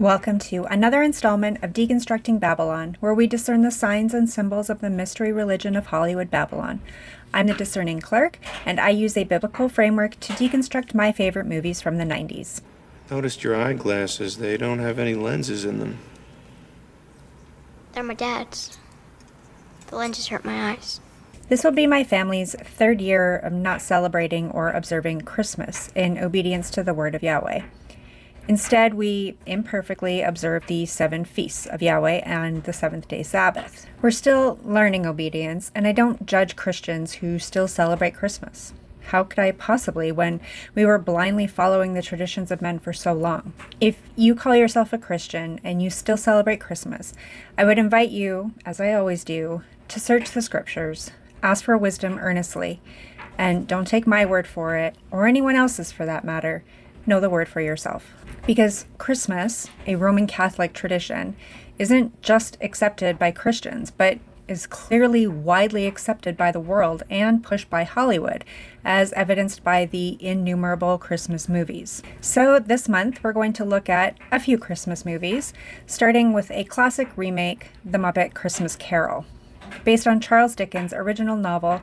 Welcome to another installment of Deconstructing Babylon, where we discern the signs and symbols of the mystery religion of Hollywood Babylon. I'm the Discerning Clerk, and I use a biblical framework to deconstruct my favorite movies from the 90s. Noticed your eyeglasses. They don't have any lenses in them. They're my dad's. The lenses hurt my eyes. This will be my family's third year of not celebrating or observing Christmas in obedience to the word of Yahweh. Instead, we imperfectly observe the 7 feasts of Yahweh and the seventh-day Sabbath. We're still learning obedience, and I don't judge Christians who still celebrate Christmas. How could I possibly when we were blindly following the traditions of men for so long? If you call yourself a Christian and you still celebrate Christmas, I would invite you, as I always do, to search the scriptures, ask for wisdom earnestly, and don't take my word for it, or anyone else's for that matter. Know the word for yourself. Because Christmas, a Roman Catholic tradition, isn't just accepted by Christians, but is clearly widely accepted by the world and pushed by Hollywood, as evidenced by the innumerable Christmas movies. So this month, we're going to look at a few Christmas movies, starting with a classic remake, The Muppet Christmas Carol, based on Charles Dickens' original novel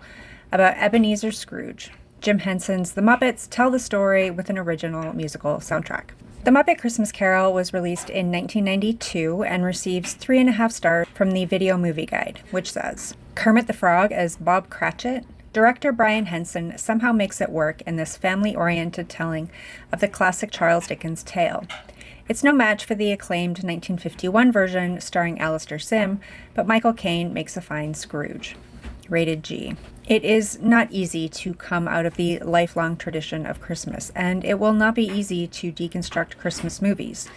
about Ebenezer Scrooge. Jim Henson's The Muppets tell the story with an original musical soundtrack. The Muppet Christmas Carol was released in 1992 and receives 3.5 stars from the Video Movie Guide, which says, Kermit the Frog as Bob Cratchit, director Brian Henson somehow makes it work in this family-oriented telling of the classic Charles Dickens tale. It's no match for the acclaimed 1951 version starring Alastair Sim, but Michael Caine makes a fine Scrooge. Rated G. It is not easy to come out of the lifelong tradition of Christmas, and it will not be easy to deconstruct Christmas movies,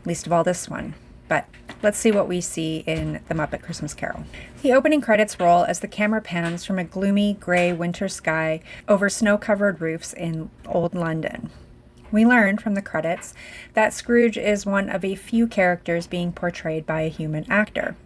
least of all this one. But let's see what we see in The Muppet Christmas Carol. The opening credits roll as the camera pans from a gloomy, gray winter sky over snow-covered roofs in Old London. We learn from the credits that Scrooge is one of a few characters being portrayed by a human actor.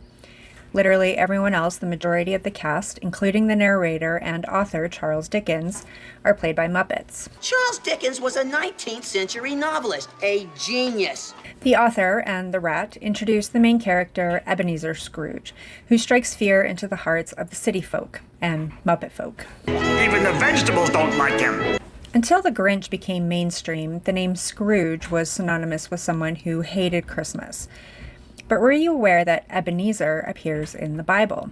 Literally everyone else, the majority of the cast, including the narrator and author Charles Dickens, are played by Muppets. Charles Dickens was a 19th century novelist, a genius. The author and the rat introduce the main character, Ebenezer Scrooge, who strikes fear into the hearts of the city folk and Muppet folk. Even the vegetables don't like him. Until the Grinch became mainstream, the name Scrooge was synonymous with someone who hated Christmas. But were you aware that Ebenezer appears in the Bible?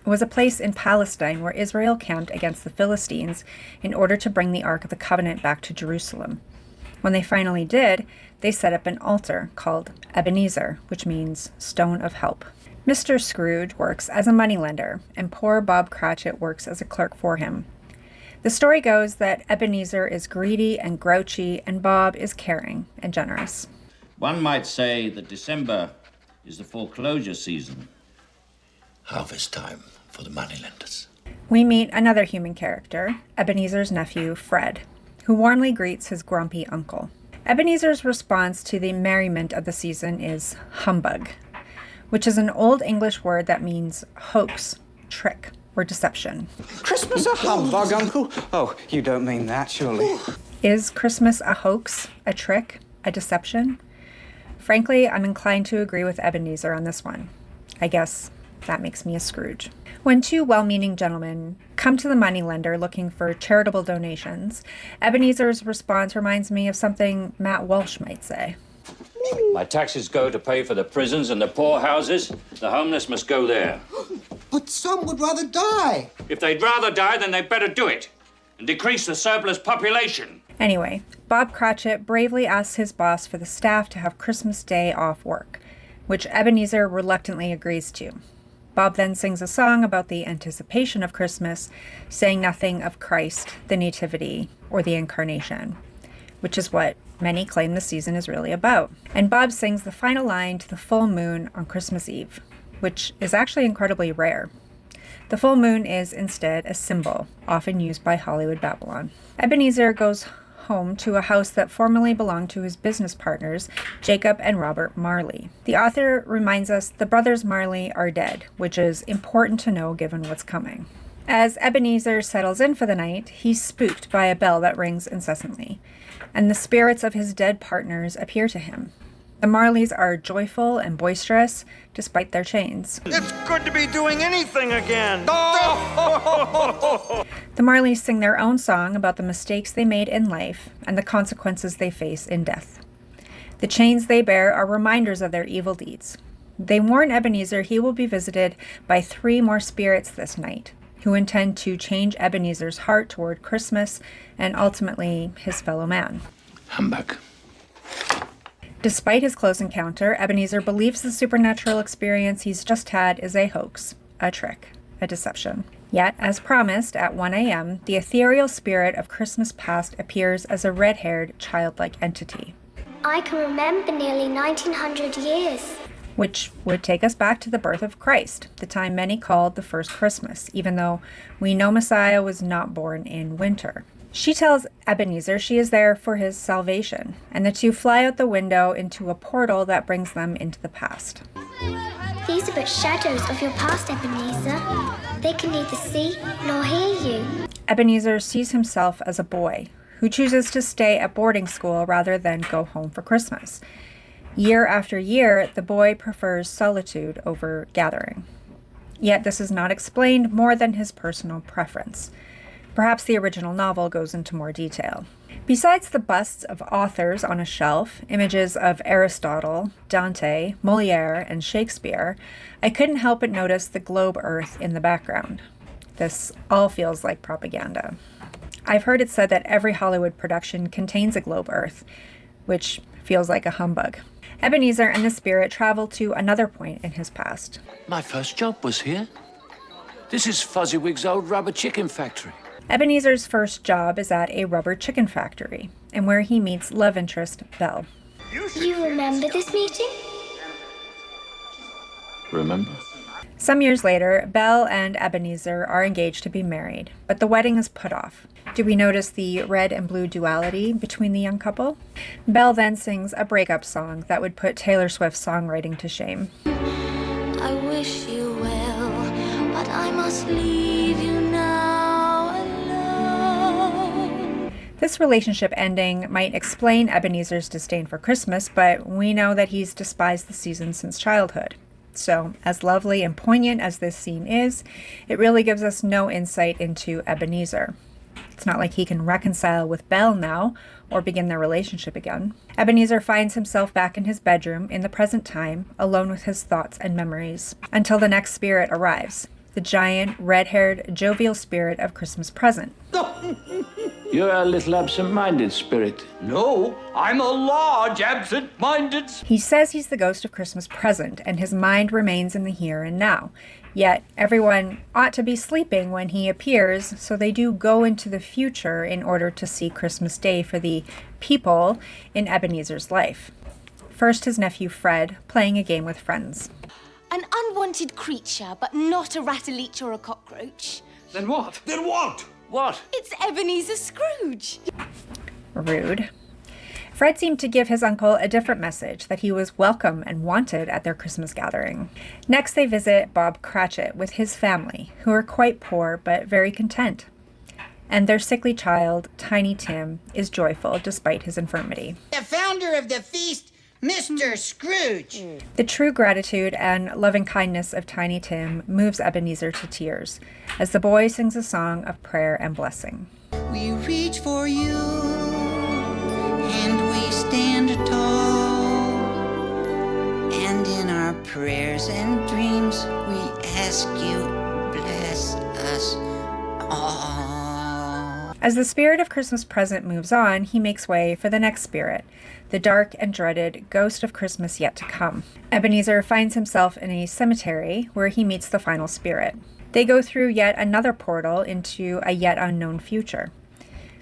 It was a place in Palestine where Israel camped against the Philistines in order to bring the Ark of the Covenant back to Jerusalem. When they finally did, they set up an altar called Ebenezer, which means stone of help. Mr. Scrooge works as a moneylender, and poor Bob Cratchit works as a clerk for him. The story goes that Ebenezer is greedy and grouchy, and Bob is caring and generous. One might say that December is the foreclosure season. Harvest time for the moneylenders. We meet another human character, Ebenezer's nephew, Fred, who warmly greets his grumpy uncle. Ebenezer's response to the merriment of the season is humbug, which is an Old English word that means hoax, trick, or deception. Christmas a humbug, Uncle? Oh, you don't mean that, surely. Is Christmas a hoax, a trick, a deception? Frankly, I'm inclined to agree with Ebenezer on this one. I guess that makes me a Scrooge. When two well-meaning gentlemen come to the moneylender looking for charitable donations, Ebenezer's response reminds me of something Matt Walsh might say. My taxes go to pay for the prisons and the poorhouses. The homeless must go there. But some would rather die. If they'd rather die, then they'd better do it and decrease the surplus population. Anyway, Bob Cratchit bravely asks his boss for the staff to have Christmas Day off work, which Ebenezer reluctantly agrees to. Bob then sings a song about the anticipation of Christmas, saying nothing of Christ, the Nativity, or the Incarnation, which is what many claim the season is really about. And Bob sings the final line to the full moon on Christmas Eve, which is actually incredibly rare. The full moon is instead a symbol, often used by Hollywood Babylon. Ebenezer goes home to a house that formerly belonged to his business partners, Jacob and Robert Marley. The author reminds us the brothers Marley are dead, which is important to know given what's coming. As Ebenezer settles in for the night, he's spooked by a bell that rings incessantly, and the spirits of his dead partners appear to him. The Marleys are joyful and boisterous despite their chains. It's good to be doing anything again. The Marleys sing their own song about the mistakes they made in life and the consequences they face in death. The chains they bear are reminders of their evil deeds. They warn Ebenezer he will be visited by 3 more spirits this night, who intend to change Ebenezer's heart toward Christmas and ultimately his fellow man. Humbug. Despite his close encounter, Ebenezer believes the supernatural experience he's just had is a hoax, a trick, a deception. Yet, as promised, at 1 a.m., the ethereal spirit of Christmas past appears as a red-haired, childlike entity. I can remember nearly 1900 years. Which would take us back to the birth of Christ, the time many called the first Christmas, even though we know Messiah was not born in winter. She tells Ebenezer she is there for his salvation, and the two fly out the window into a portal that brings them into the past. These are but shadows of your past, Ebenezer. They can neither see nor hear you. Ebenezer sees himself as a boy who chooses to stay at boarding school rather than go home for Christmas. Year after year, the boy prefers solitude over gathering. Yet this is not explained more than his personal preference. Perhaps the original novel goes into more detail. Besides the busts of authors on a shelf, images of Aristotle, Dante, Molière, and Shakespeare, I couldn't help but notice the globe Earth in the background. This all feels like propaganda. I've heard it said that every Hollywood production contains a globe Earth, which feels like a humbug. Ebenezer and the spirit travel to another point in his past. My first job was here. This is Fuzzy-Wig's old rubber chicken factory. Ebenezer's first job is at a rubber chicken factory, and where he meets love interest Belle. You remember this meeting? Remember? Some years later, Belle and Ebenezer are engaged to be married, but the wedding is put off. Do we notice the red and blue duality between the young couple? Belle then sings a breakup song that would put Taylor Swift's songwriting to shame. I wish you well, but I must leave you now alone. This relationship ending might explain Ebenezer's disdain for Christmas, but we know that he's despised the season since childhood. So, as lovely and poignant as this scene is, it really gives us no insight into Ebenezer. It's not like he can reconcile with Belle now or begin their relationship again. Ebenezer finds himself back in his bedroom in the present time, alone with his thoughts and memories, until the next spirit arrives, the giant, red-haired, jovial spirit of Christmas present. You're a little absent-minded spirit. No, I'm a large absent-minded. He says he's the ghost of Christmas present, and his mind remains in the here and now. Yet everyone ought to be sleeping when he appears, so they do go into the future in order to see Christmas Day for the people in Ebenezer's life. First, his nephew Fred, playing a game with friends. An unwanted creature, but not a rattle-leech or a cockroach. Then what? Then what? What? It's Ebenezer Scrooge. Rude. Fred seemed to give his uncle a different message, that he was welcome and wanted at their Christmas gathering. Next, they visit Bob Cratchit with his family, who are quite poor but very content. And their sickly child, Tiny Tim, is joyful despite his infirmity. The founder of the feast, Mr. Scrooge. The true gratitude and loving kindness of Tiny Tim moves Ebenezer to tears, as the boy sings a song of prayer and blessing. We reach for you, and we stand tall, and in our prayers and dreams we ask you, bless us all. As the spirit of Christmas present moves on, he makes way for the next spirit, the dark and dreaded ghost of Christmas yet to come. Ebenezer finds himself in a cemetery where he meets the final spirit. They go through yet another portal into a yet unknown future.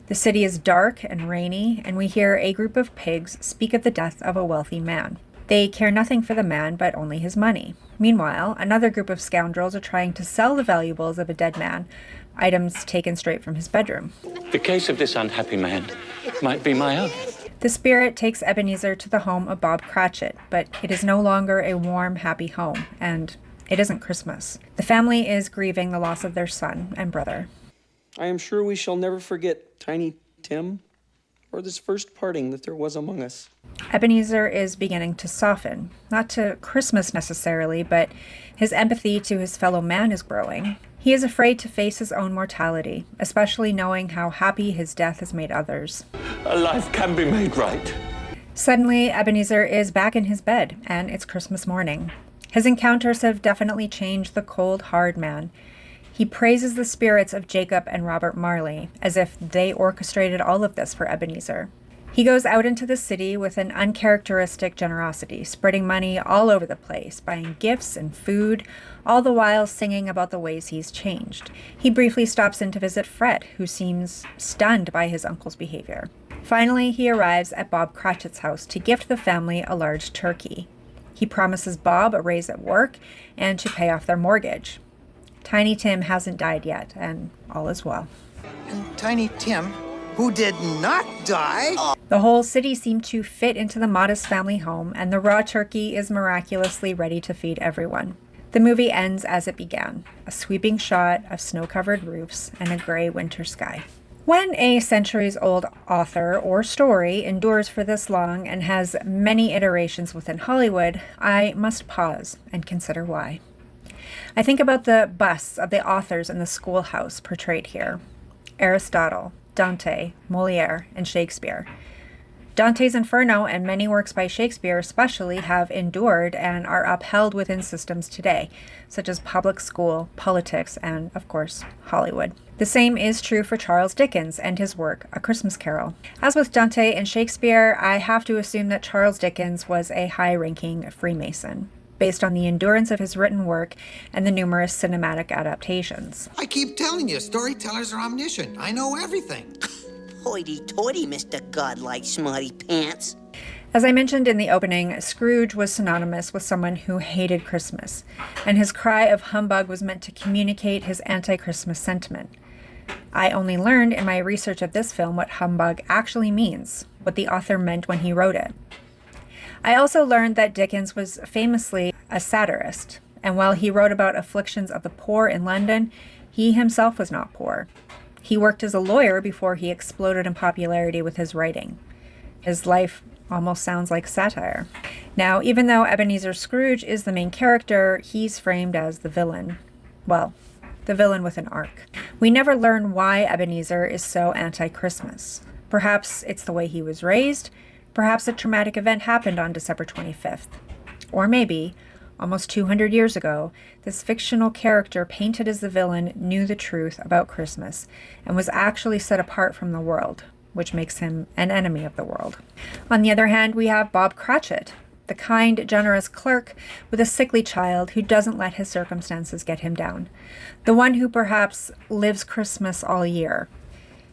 The city is dark and rainy, and we hear a group of pigs speak of the death of a wealthy man. They care nothing for the man, but only his money. Meanwhile, another group of scoundrels are trying to sell the valuables of a dead man, items taken straight from his bedroom. The case of this unhappy man might be my own. The spirit takes Ebenezer to the home of Bob Cratchit, but it is no longer a warm, happy home, and it isn't Christmas. The family is grieving the loss of their son and brother. I am sure we shall never forget Tiny Tim, or this first parting that there was among us. Ebenezer is beginning to soften, not to Christmas necessarily, but his empathy to his fellow man is growing. He is afraid to face his own mortality, especially knowing how happy his death has made others. A life can be made right. Suddenly, Ebenezer is back in his bed, and it's Christmas morning. His encounters have definitely changed the cold, hard man. He praises the spirits of Jacob and Robert Marley, as if they orchestrated all of this for Ebenezer. He goes out into the city with an uncharacteristic generosity, spreading money all over the place, buying gifts and food, all the while singing about the ways he's changed. He briefly stops in to visit Fred, who seems stunned by his uncle's behavior. Finally, he arrives at Bob Cratchit's house to gift the family a large turkey. He promises Bob a raise at work and to pay off their mortgage. Tiny Tim hasn't died yet, and all is well. And Tiny Tim, who did not die... The whole city seemed to fit into the modest family home, and the raw turkey is miraculously ready to feed everyone. The movie ends as it began, a sweeping shot of snow-covered roofs and a gray winter sky. When a centuries-old author or story endures for this long and has many iterations within Hollywood, I must pause and consider why. I think about the busts of the authors in the schoolhouse portrayed here. Aristotle, Dante, Molière, and Shakespeare. Dante's Inferno and many works by Shakespeare especially have endured and are upheld within systems today, such as public school, politics, and, of course, Hollywood. The same is true for Charles Dickens and his work, A Christmas Carol. As with Dante and Shakespeare, I have to assume that Charles Dickens was a high-ranking Freemason, based on the endurance of his written work and the numerous cinematic adaptations. I keep telling you, storytellers are omniscient. I know everything. Hoity-toity, Mr. Godlike Smarty Pants. As I mentioned in the opening, Scrooge was synonymous with someone who hated Christmas, and his cry of humbug was meant to communicate his anti-Christmas sentiment. I only learned in my research of this film what humbug actually means, what the author meant when he wrote it. I also learned that Dickens was famously a satirist, and while he wrote about afflictions of the poor in London, he himself was not poor. He worked as a lawyer before he exploded in popularity with his writing. His life almost sounds like satire. Now, even though Ebenezer Scrooge is the main character, he's framed as the villain. Well, the villain with an arc. We never learn why Ebenezer is so anti-Christmas. Perhaps it's the way he was raised. Perhaps a traumatic event happened on December 25th. Or maybe, almost 200 years ago, this fictional character painted as the villain knew the truth about Christmas and was actually set apart from the world, which makes him an enemy of the world. On the other hand, we have Bob Cratchit, the kind, generous clerk with a sickly child who doesn't let his circumstances get him down. The one who perhaps lives Christmas all year.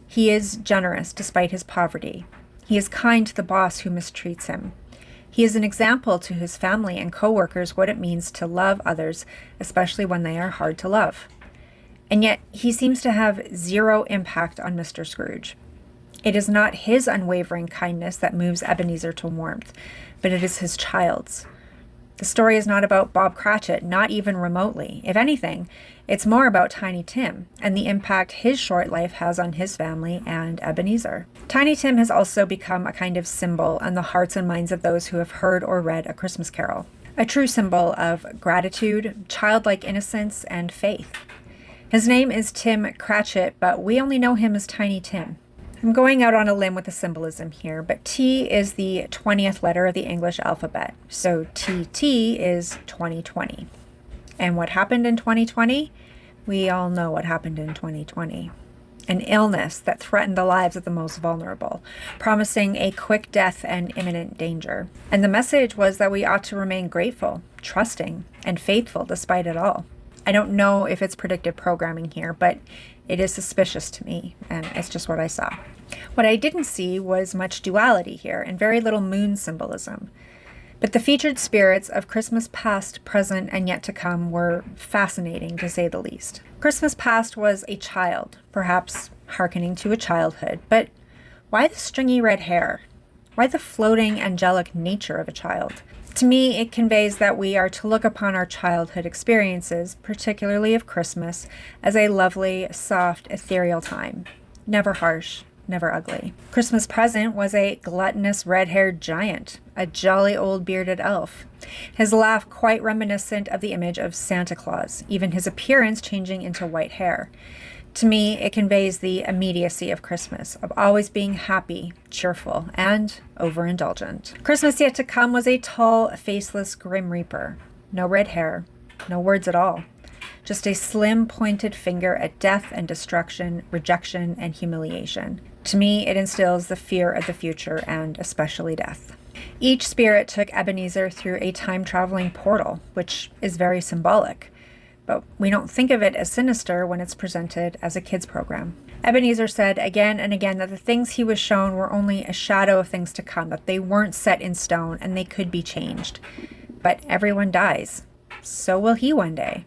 He is generous despite his poverty. He is kind to the boss who mistreats him. He is an example to his family and co-workers what it means to love others, especially when they are hard to love. And yet, he seems to have zero impact on Mr. Scrooge. It is not his unwavering kindness that moves Ebenezer to warmth, but it is his child's. The story is not about Bob Cratchit, not even remotely. If anything, it's more about Tiny Tim and the impact his short life has on his family and Ebenezer. Tiny Tim has also become a kind of symbol in the hearts and minds of those who have heard or read A Christmas Carol. A true symbol of gratitude, childlike innocence, and faith. His name is Tim Cratchit, but we only know him as Tiny Tim. I'm going out on a limb with the symbolism here, but T is the 20th letter of the English alphabet, so TT is 2020. And what happened in 2020? We all know what happened in 2020. An illness that threatened the lives of the most vulnerable, promising a quick death and imminent danger. And the message was that we ought to remain grateful, trusting, and faithful despite it all. I don't know if it's predictive programming here, but it is suspicious to me, and it's just what I saw. What I didn't see was much duality here and very little moon symbolism. But the featured spirits of Christmas past, present, and yet to come were fascinating, to say the least. Christmas past was a child, perhaps hearkening to a childhood, but why the stringy red hair? Why the floating angelic nature of a child? To me, it conveys that we are to look upon our childhood experiences, particularly of Christmas, as a lovely, soft, ethereal time. Never harsh, never ugly. Christmas present was a gluttonous red-haired giant, a jolly old bearded elf. His laugh quite reminiscent of the image of Santa Claus, even his appearance changing into white hair. To me, it conveys the immediacy of Christmas, of always being happy, cheerful, and overindulgent. Christmas yet to come was a tall, faceless Grim Reaper. No red hair, no words at all. Just a slim, pointed finger at death and destruction, rejection and humiliation. To me, it instills the fear of the future and especially death. Each spirit took Ebenezer through a time-traveling portal, which is very symbolic. But we don't think of it as sinister when it's presented as a kids program. Ebenezer said again and again that the things he was shown were only a shadow of things to come, that they weren't set in stone and they could be changed. But everyone dies. So will he one day.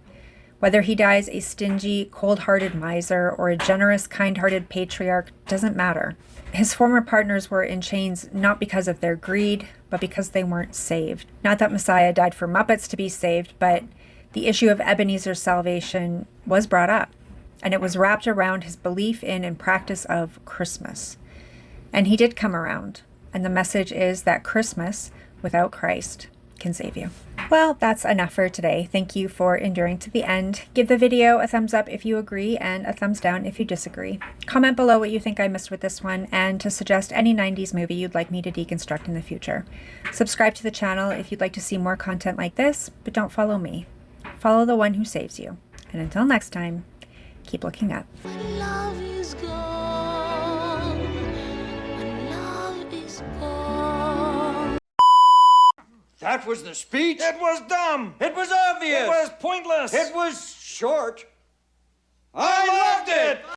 Whether he dies a stingy, cold-hearted miser or a generous, kind-hearted patriarch doesn't matter. His former partners were in chains not because of their greed, but because they weren't saved. Not that Messiah died for Muppets to be saved, but the issue of Ebenezer's salvation was brought up, and it was wrapped around his belief in and practice of Christmas. And he did come around, and the message is that Christmas, without Christ, can save you. Well, that's enough for today. Thank you for enduring to the end. Give the video a thumbs up if you agree and a thumbs down if you disagree. Comment below what you think I missed with this one and to suggest any 90s movie you'd like me to deconstruct in the future. Subscribe to the channel if you'd like to see more content like this, but don't follow me. Follow the one who saves you. And until next time, keep looking up. When love is gone, when love is gone. That was the speech? It was dumb. It was obvious. It was pointless. It was short. I loved it.